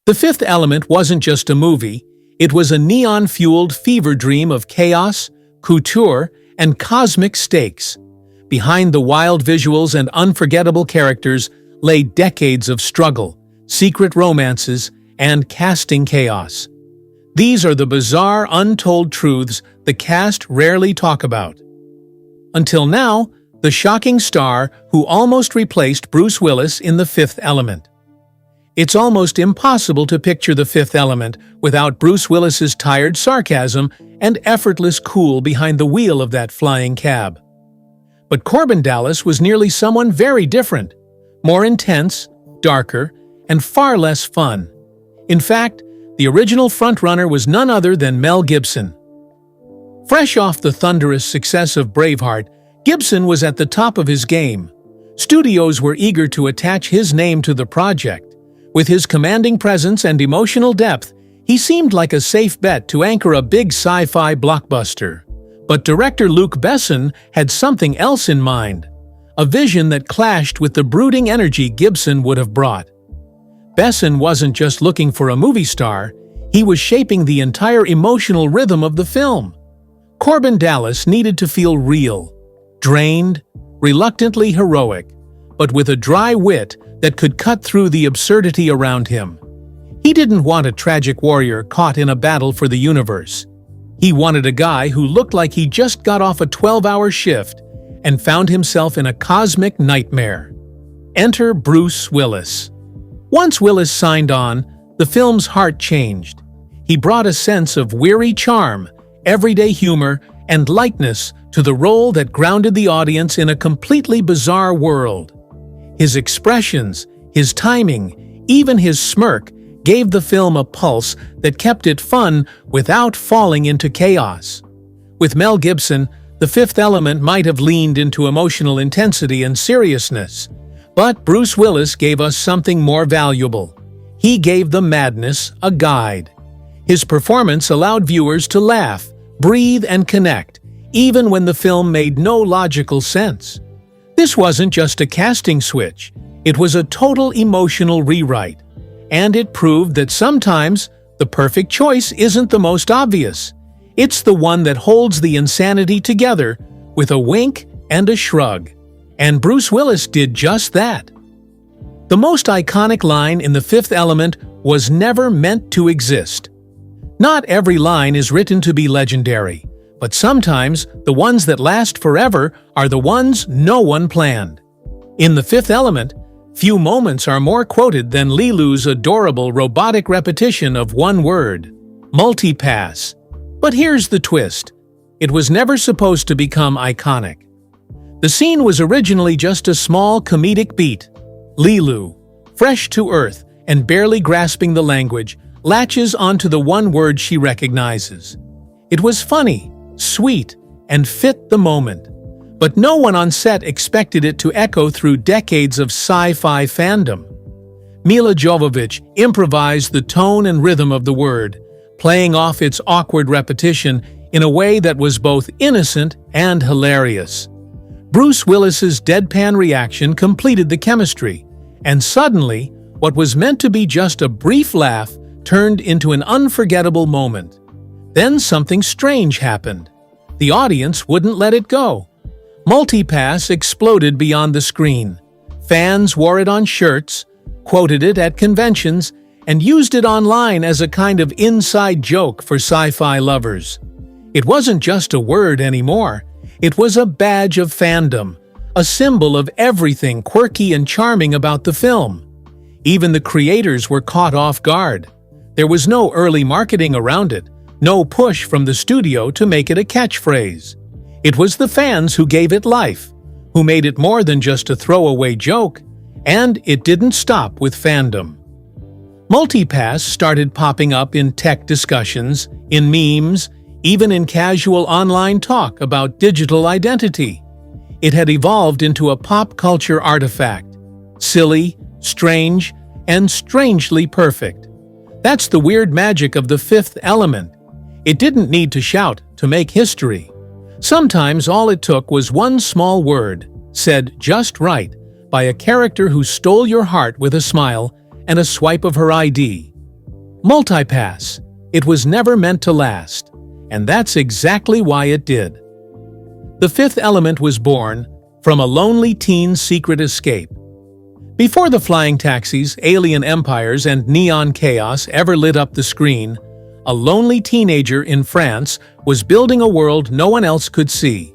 The Fifth Element wasn't just a movie, it was a neon-fueled fever dream of chaos, couture, and cosmic stakes. Behind the wild visuals and unforgettable characters lay decades of struggle, secret romances, and casting chaos. These are the bizarre, untold truths the cast rarely talk about. Until now, the shocking star who almost replaced Bruce Willis in The Fifth Element. It's almost impossible to picture The Fifth Element without Bruce Willis's tired sarcasm and effortless cool behind the wheel of that flying cab. But Corbin Dallas was nearly someone very different, more intense, darker, and far less fun. In fact, the original frontrunner was none other than Mel Gibson. Fresh off the thunderous success of Braveheart, Gibson was at the top of his game. Studios were eager to attach his name to the project. With his commanding presence and emotional depth, he seemed like a safe bet to anchor a big sci-fi blockbuster. But director Luc Besson had something else in mind, a vision that clashed with the brooding energy Gibson would have brought. Besson wasn't just looking for a movie star, he was shaping the entire emotional rhythm of the film. Corbin Dallas needed to feel real, drained, reluctantly heroic, but with a dry wit that could cut through the absurdity around him. He didn't want a tragic warrior caught in a battle for the universe. He wanted a guy who looked like he just got off a 12-hour shift and found himself in a cosmic nightmare. Enter Bruce Willis. Once Willis signed on, the film's heart changed. He brought a sense of weary charm, everyday humor, and lightness to the role that grounded the audience in a completely bizarre world. His expressions, his timing, even his smirk gave the film a pulse that kept it fun without falling into chaos. With Mel Gibson, The Fifth Element might have leaned into emotional intensity and seriousness. But Bruce Willis gave us something more valuable. He gave the madness a guide. His performance allowed viewers to laugh, breathe, and connect, even when the film made no logical sense. This wasn't just a casting switch, it was a total emotional rewrite. And it proved that sometimes the perfect choice isn't the most obvious. It's the one that holds the insanity together with a wink and a shrug. And Bruce Willis did just that. The most iconic line in The Fifth Element was never meant to exist. Not every line is written to be legendary, but sometimes the ones that last forever are the ones no one planned. In The Fifth Element, few moments are more quoted than Lilu's adorable robotic repetition of one word, multipass. But here's the twist. It was never supposed to become iconic. The scene was originally just a small comedic beat. Lilu, fresh to earth and barely grasping the language, latches onto the one word she recognizes. It was funny, sweet, and fit the moment. But no one on set expected it to echo through decades of sci-fi fandom. Mila Jovovich improvised the tone and rhythm of the word, playing off its awkward repetition in a way that was both innocent and hilarious. Bruce Willis's deadpan reaction completed the chemistry, and suddenly, what was meant to be just a brief laugh turned into an unforgettable moment. Then something strange happened. The audience wouldn't let it go. Multipass exploded beyond the screen. Fans wore it on shirts, quoted it at conventions, and used it online as a kind of inside joke for sci-fi lovers. It wasn't just a word anymore. It was a badge of fandom, a symbol of everything quirky and charming about the film. Even the creators were caught off guard. There was no early marketing around it, no push from the studio to make it a catchphrase. It was the fans who gave it life, who made it more than just a throwaway joke, and it didn't stop with fandom. Multipass started popping up in tech discussions, in memes, even in casual online talk about digital identity. It had evolved into a pop culture artifact, silly, strange, and strangely perfect. That's the weird magic of The Fifth Element. It didn't need to shout to make history. Sometimes all it took was one small word, said just right, by a character who stole your heart with a smile and a swipe of her ID. Multipass. It was never meant to last, and that's exactly why it did. The fifth element was born from a lonely teen's secret escape. Before the flying taxis, alien empires, and neon chaos ever lit up the screen, a lonely teenager in France was building a world no one else could see.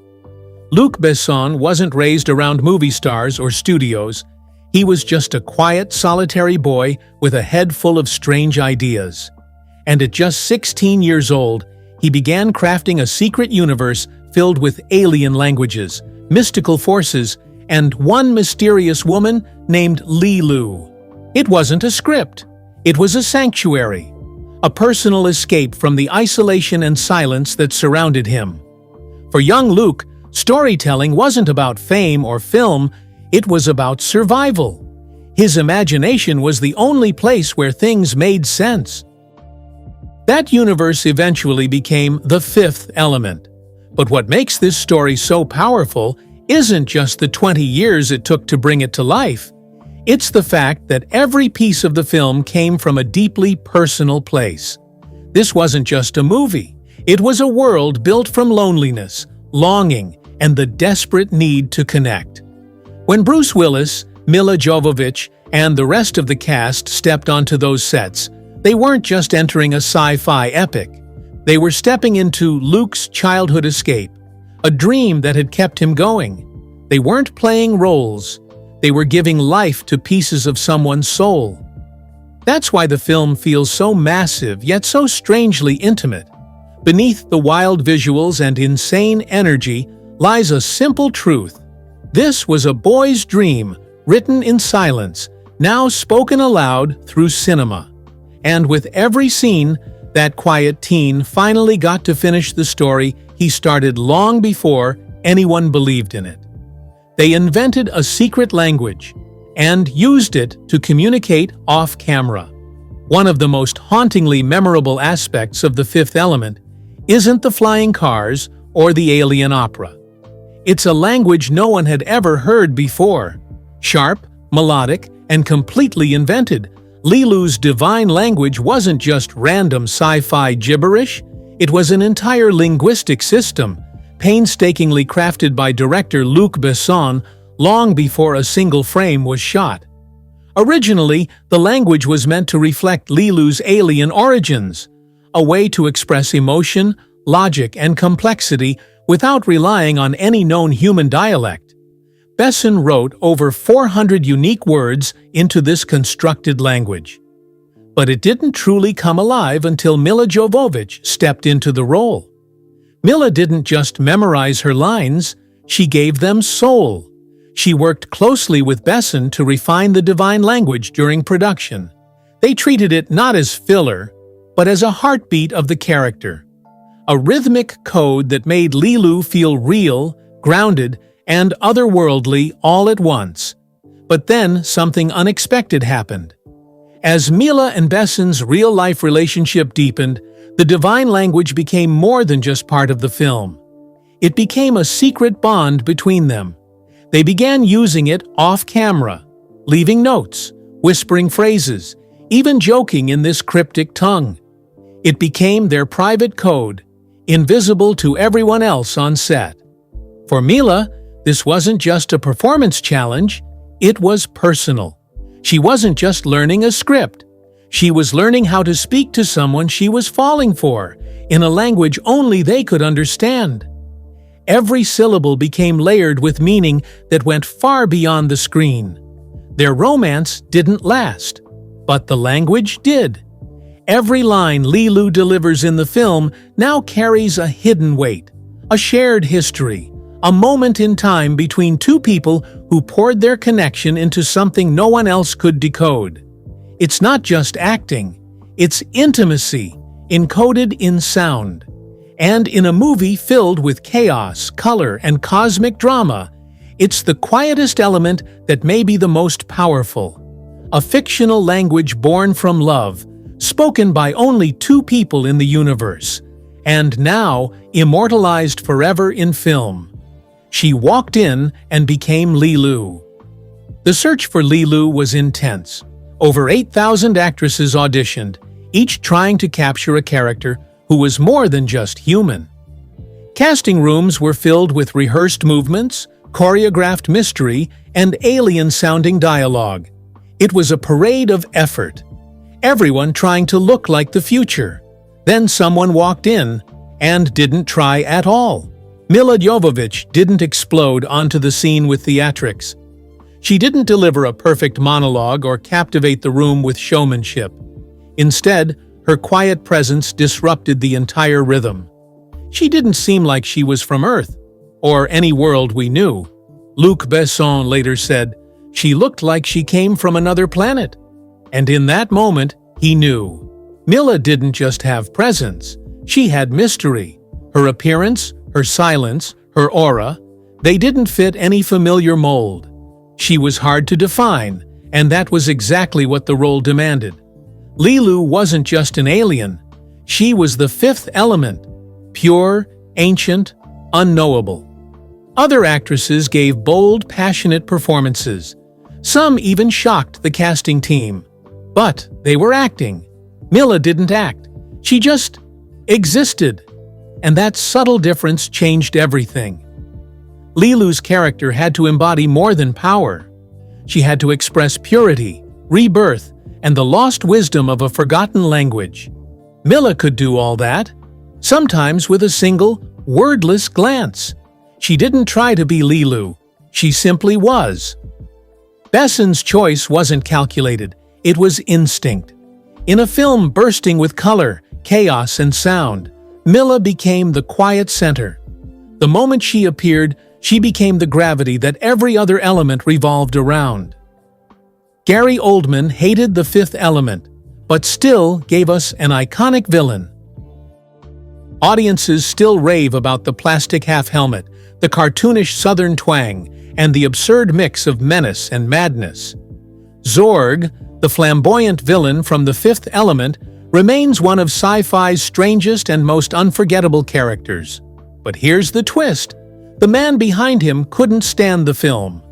Luc Besson wasn't raised around movie stars or studios. He was just a quiet, solitary boy with a head full of strange ideas. And at just 16 years old, he began crafting a secret universe filled with alien languages, mystical forces, and one mysterious woman named Lilu. It wasn't a script. It was a sanctuary, a personal escape from the isolation and silence that surrounded him. For young Luc, storytelling wasn't about fame or film, it was about survival. His imagination was the only place where things made sense. That universe eventually became the fifth element. But what makes this story so powerful isn't just the 20 years it took to bring it to life. It's the fact that every piece of the film came from a deeply personal place. This wasn't just a movie. It was a world built from loneliness, longing, and the desperate need to connect. When Bruce Willis, Milla Jovovich, and the rest of the cast stepped onto those sets, they weren't just entering a sci-fi epic. They were stepping into Luc's childhood escape, a dream that had kept him going. They weren't playing roles. They were giving life to pieces of someone's soul. That's why the film feels so massive yet so strangely intimate. Beneath the wild visuals and insane energy lies a simple truth. This was a boy's dream, written in silence, now spoken aloud through cinema. And with every scene, that quiet teen finally got to finish the story he started long before anyone believed in it. They invented a secret language and used it to communicate off-camera. One of the most hauntingly memorable aspects of The Fifth Element isn't the flying cars or the alien opera. It's a language no one had ever heard before. Sharp, melodic, and completely invented, Lilu's divine language wasn't just random sci-fi gibberish. It was an entire linguistic system, painstakingly crafted by director Luc Besson long before a single frame was shot. Originally, the language was meant to reflect Lilu's alien origins, a way to express emotion, logic, and complexity without relying on any known human dialect. Besson wrote over 400 unique words into this constructed language. But it didn't truly come alive until Milla Jovovich stepped into the role. Milla didn't just memorize her lines, she gave them soul. She worked closely with Besson to refine the divine language during production. They treated it not as filler, but as a heartbeat of the character. A rhythmic code that made Lilu feel real, grounded, and otherworldly all at once. But then something unexpected happened. As Milla and Besson's real-life relationship deepened, the divine language became more than just part of the film. It became a secret bond between them. They began using it off-camera, leaving notes, whispering phrases, even joking in this cryptic tongue. It became their private code, invisible to everyone else on set. For Milla, this wasn't just a performance challenge, it was personal. She wasn't just learning a script. She was learning how to speak to someone she was falling for, in a language only they could understand. Every syllable became layered with meaning that went far beyond the screen. Their romance didn't last, but the language did. Every line Lilu delivers in the film now carries a hidden weight, a shared history, a moment in time between two people who poured their connection into something no one else could decode. It's not just acting, it's intimacy, encoded in sound. And in a movie filled with chaos, color, and cosmic drama, it's the quietest element that may be the most powerful. A fictional language born from love, spoken by only two people in the universe, and now immortalized forever in film. She walked in and became Lilu. The search for Lilu was intense. Over 8,000 actresses auditioned, each trying to capture a character who was more than just human. Casting rooms were filled with rehearsed movements, choreographed mystery, and alien-sounding dialogue. It was a parade of effort. Everyone trying to look like the future. Then someone walked in and didn't try at all. Milla Jovovich didn't explode onto the scene with theatrics. She didn't deliver a perfect monologue or captivate the room with showmanship. Instead, her quiet presence disrupted the entire rhythm. She didn't seem like she was from Earth, or any world we knew. Luc Besson later said, "She looked like she came from another planet." And in that moment, he knew. Milla didn't just have presence, she had mystery. Her appearance, her silence, her aura, they didn't fit any familiar mold. She was hard to define, and that was exactly what the role demanded. Lilu wasn't just an alien, she was the fifth element, pure, ancient, unknowable. Other actresses gave bold, passionate performances. Some even shocked the casting team. But they were acting. Milla didn't act. She just existed. And that subtle difference changed everything. Lilu's character had to embody more than power. She had to express purity, rebirth, and the lost wisdom of a forgotten language. Milla could do all that, sometimes with a single, wordless glance. She didn't try to be Lilu. She simply was. Besson's choice wasn't calculated. It was instinct. In a film bursting with color, chaos, and sound, Milla became the quiet center. The moment she appeared, she became the gravity that every other element revolved around. Gary Oldman hated the fifth element, but still gave us an iconic villain. Audiences still rave about the plastic half-helmet, the cartoonish southern twang, and the absurd mix of menace and madness. Zorg, the flamboyant villain from The Fifth Element, remains one of sci-fi's strangest and most unforgettable characters. But here's the twist. The man behind him couldn't stand the film.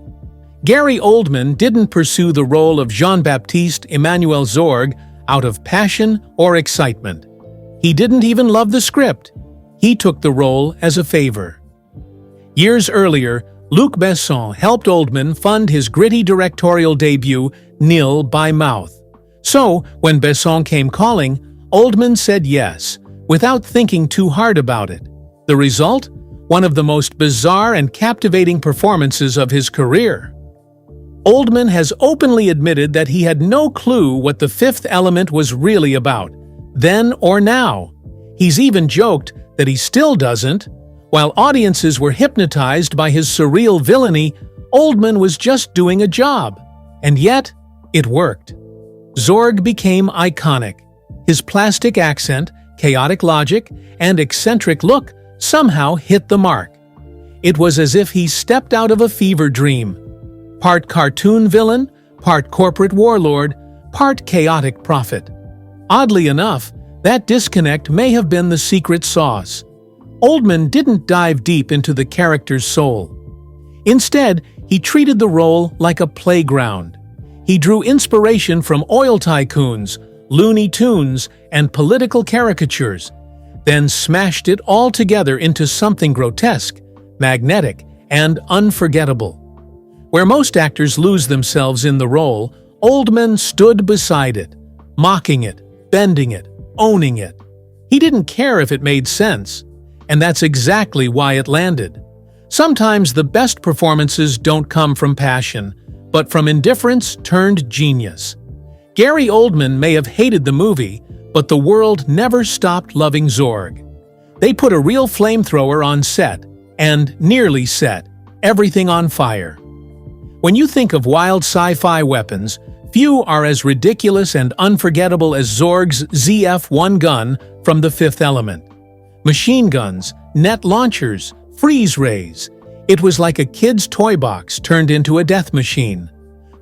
Gary Oldman didn't pursue the role of Jean-Baptiste Emmanuel Zorg out of passion or excitement. He didn't even love the script. He took the role as a favor. Years earlier, Luc Besson helped Oldman fund his gritty directorial debut, Nil by Mouth. So, when Besson came calling, Oldman said yes, without thinking too hard about it. The result? One of the most bizarre and captivating performances of his career. Oldman has openly admitted that he had no clue what The Fifth Element was really about, then or now. He's even joked that he still doesn't. While audiences were hypnotized by his surreal villainy, Oldman was just doing a job. And yet, it worked. Zorg became iconic. His plastic accent, chaotic logic, and eccentric look somehow hit the mark. It was as if he stepped out of a fever dream. Part cartoon villain, part corporate warlord, part chaotic prophet. Oddly enough, that disconnect may have been the secret sauce. Oldman didn't dive deep into the character's soul. Instead, he treated the role like a playground. He drew inspiration from oil tycoons, Looney Tunes, and political caricatures, then smashed it all together into something grotesque, magnetic, and unforgettable. Where most actors lose themselves in the role, Oldman stood beside it, mocking it, bending it, owning it. He didn't care if it made sense. And that's exactly why it landed. Sometimes the best performances don't come from passion, but from indifference turned genius. Gary Oldman may have hated the movie, but the world never stopped loving Zorg. They put a real flamethrower on set, and nearly set, everything on fire. When you think of wild sci-fi weapons, few are as ridiculous and unforgettable as Zorg's ZF-1 gun from The Fifth Element. Machine guns, net launchers, freeze rays. It was like a kid's toy box turned into a death machine.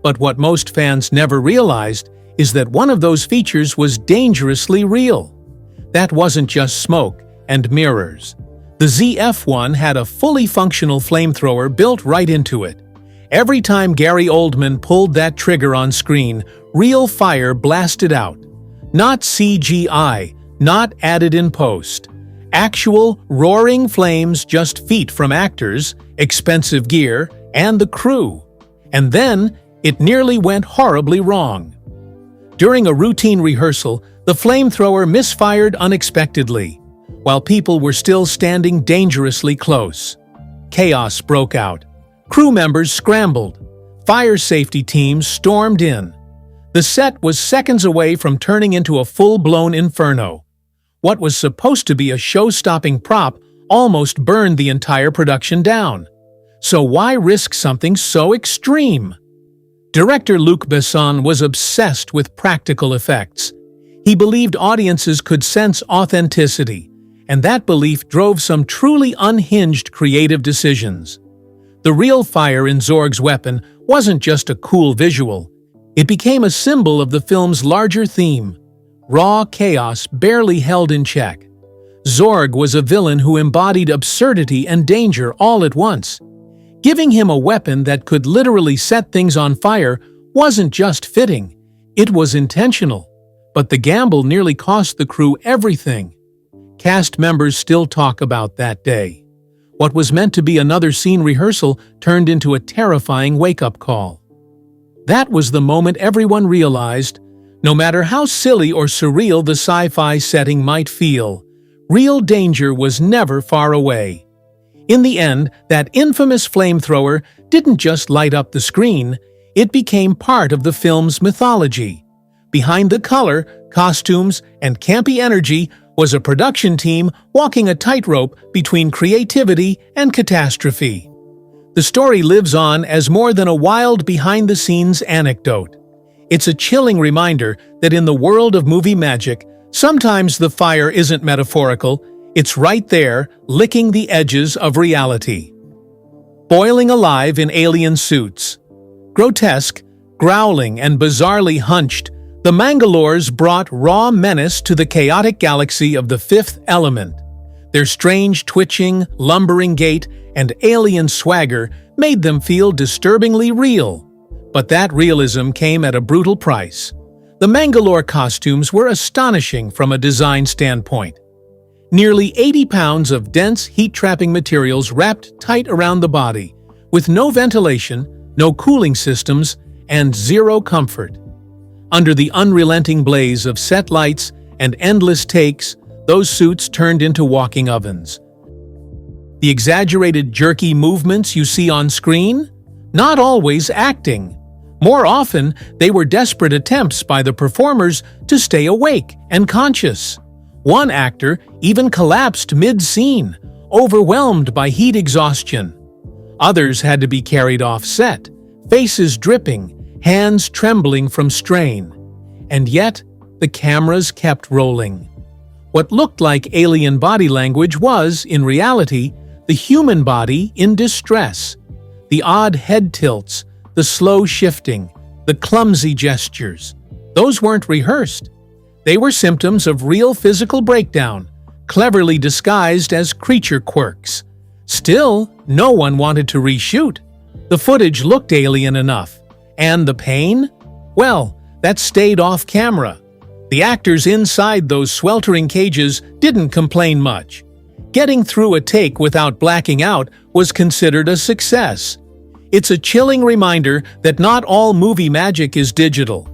But what most fans never realized is that one of those features was dangerously real. That wasn't just smoke and mirrors. The ZF-1 had a fully functional flamethrower built right into it. Every time Gary Oldman pulled that trigger on screen, real fire blasted out. Not CGI, not added in post. Actual, roaring flames just feet from actors, expensive gear, and the crew. And then, it nearly went horribly wrong. During a routine rehearsal, the flamethrower misfired unexpectedly, while people were still standing dangerously close. Chaos broke out. Crew members scrambled. Fire safety teams stormed in. The set was seconds away from turning into a full-blown inferno. What was supposed to be a show-stopping prop almost burned the entire production down. So why risk something so extreme? Director Luc Besson was obsessed with practical effects. He believed audiences could sense authenticity, and that belief drove some truly unhinged creative decisions. The real fire in Zorg's weapon wasn't just a cool visual. It became a symbol of the film's larger theme: raw chaos barely held in check. Zorg was a villain who embodied absurdity and danger all at once. Giving him a weapon that could literally set things on fire wasn't just fitting, it was intentional. But the gamble nearly cost the crew everything. Cast members still talk about that day. What was meant to be another scene rehearsal turned into a terrifying wake-up call. That was the moment everyone realized, no matter how silly or surreal the sci-fi setting might feel, real danger was never far away. In the end, that infamous flamethrower didn't just light up the screen, it became part of the film's mythology. Behind the color, costumes, and campy energy was a production team walking a tightrope between creativity and catastrophe. The story lives on as more than a wild behind-the-scenes anecdote. It's a chilling reminder that in the world of movie magic, sometimes the fire isn't metaphorical, it's right there, licking the edges of reality. Boiling alive in alien suits. Grotesque, growling, and bizarrely hunched, the Mangalores brought raw menace to the chaotic galaxy of the Fifth Element. Their strange, twitching, lumbering gait and alien swagger made them feel disturbingly real. But that realism came at a brutal price. The Mangalore costumes were astonishing from a design standpoint. Nearly 80 pounds of dense, heat-trapping materials wrapped tight around the body, with no ventilation, no cooling systems, and zero comfort. Under the unrelenting blaze of set lights and endless takes, those suits turned into walking ovens. The exaggerated jerky movements you see on screen? Not always acting. More often, they were desperate attempts by the performers to stay awake and conscious. One actor even collapsed mid-scene, overwhelmed by heat exhaustion. Others had to be carried off set, faces dripping, hands trembling from strain. And yet, the cameras kept rolling. What looked like alien body language was, in reality, the human body in distress. The odd head tilts, the slow shifting, the clumsy gestures. Those weren't rehearsed. They were symptoms of real physical breakdown, cleverly disguised as creature quirks. Still, no one wanted to reshoot. The footage looked alien enough. And the pain? Well, that stayed off camera. The actors inside those sweltering cages didn't complain much. Getting through a take without blacking out was considered a success. It's a chilling reminder that not all movie magic is digital.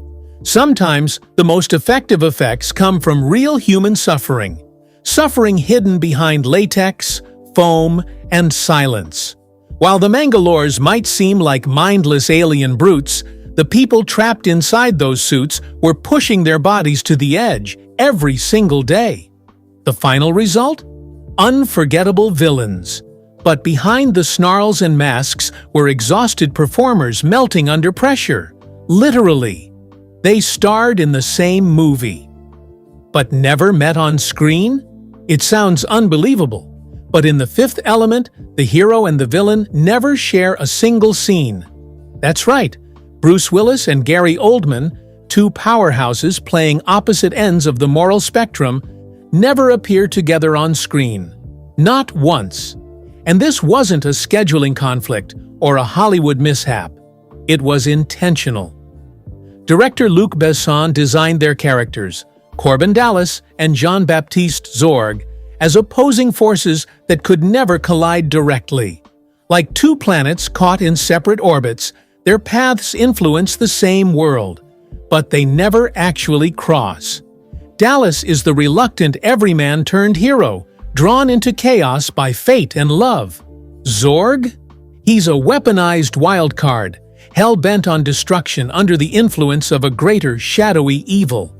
Sometimes, the most effective effects come from real human suffering. Suffering hidden behind latex, foam, and silence. While the Mangalores might seem like mindless alien brutes, the people trapped inside those suits were pushing their bodies to the edge every single day. The final result? Unforgettable villains. But behind the snarls and masks were exhausted performers melting under pressure. Literally. They starred in the same movie. But never met on screen? It sounds unbelievable. But in The Fifth Element, the hero and the villain never share a single scene. That's right, Bruce Willis and Gary Oldman, two powerhouses playing opposite ends of the moral spectrum, never appear together on screen. Not once. And this wasn't a scheduling conflict or a Hollywood mishap. It was intentional. Director Luc Besson designed their characters, Corbin Dallas and Jean-Baptiste Zorg, as opposing forces that could never collide directly. Like two planets caught in separate orbits, their paths influence the same world, but they never actually cross. Dallas is the reluctant everyman turned hero, drawn into chaos by fate and love. Zorg? He's a weaponized wildcard, hell-bent on destruction under the influence of a greater, shadowy evil.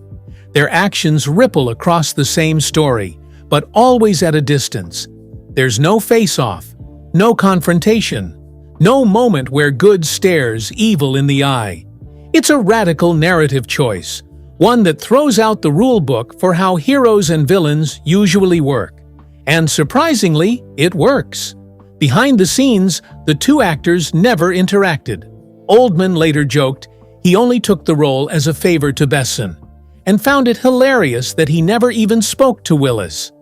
Their actions ripple across the same story, but always at a distance. There's no face-off, no confrontation, no moment where good stares evil in the eye. It's a radical narrative choice, one that throws out the rulebook for how heroes and villains usually work. And surprisingly, it works. Behind the scenes, the two actors never interacted. Oldman later joked he only took the role as a favor to Besson, and found it hilarious that he never even spoke to Willis.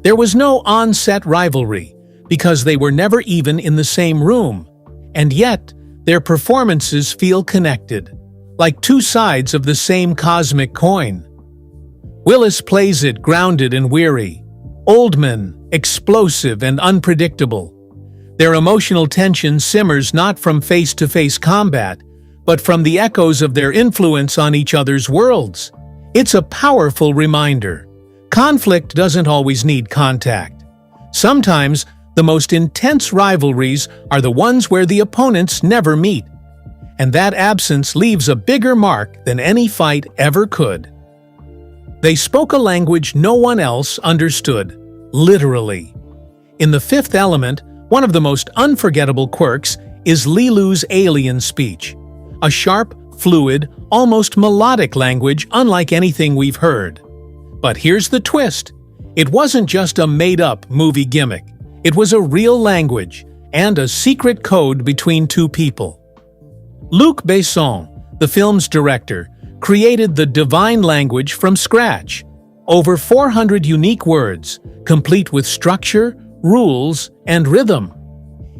There was no on-set rivalry, because they were never even in the same room, and yet their performances feel connected, like two sides of the same cosmic coin. Willis plays it grounded and weary, Oldman explosive and unpredictable. Their emotional tension simmers not from face-to-face combat, but from the echoes of their influence on each other's worlds. It's a powerful reminder. Conflict doesn't always need contact. Sometimes, the most intense rivalries are the ones where the opponents never meet. And that absence leaves a bigger mark than any fight ever could. They spoke a language no one else understood, literally. In The Fifth Element, one of the most unforgettable quirks is Lilu's alien speech, a sharp, fluid, almost melodic language unlike anything we've heard. But here's the twist. It wasn't just a made-up movie gimmick. It was a real language, and a secret code between two people. Luc Besson, the film's director, created the divine language from scratch. Over 400 unique words, complete with structure, rules, and rhythm.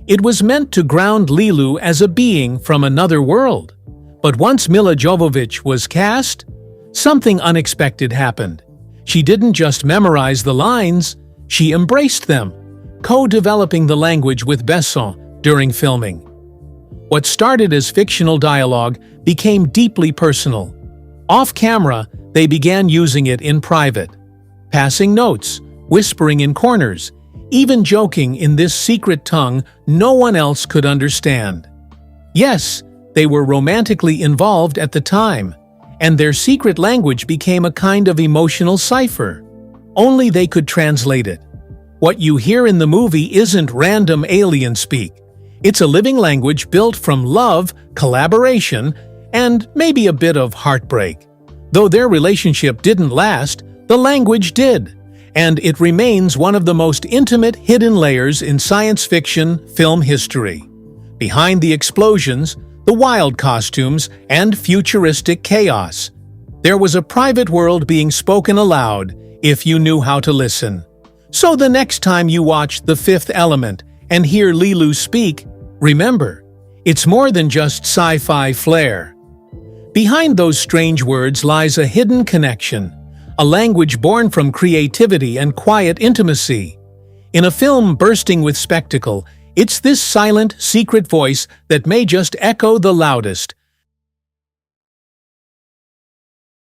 It was meant to ground Lilu as a being from another world. But once Milla Jovovich was cast, something unexpected happened. She didn't just memorize the lines, she embraced them, co-developing the language with Besson during filming. What started as fictional dialogue became deeply personal. Off-camera, they began using it in private, passing notes, whispering in corners, even joking in this secret tongue no one else could understand. Yes, they were romantically involved at the time, and their secret language became a kind of emotional cipher. Only they could translate it. What you hear in the movie isn't random alien speak. It's a living language built from love, collaboration, and maybe a bit of heartbreak. Though their relationship didn't last, the language did, and it remains one of the most intimate hidden layers in science fiction film history. Behind the explosions, the wild costumes, and futuristic chaos, there was a private world being spoken aloud if you knew how to listen. So the next time you watch The Fifth Element and hear Lilu speak, remember, it's more than just sci-fi flair. Behind those strange words lies a hidden connection, a language born from creativity and quiet intimacy. In a film bursting with spectacle, it's this silent, secret voice that may just echo the loudest,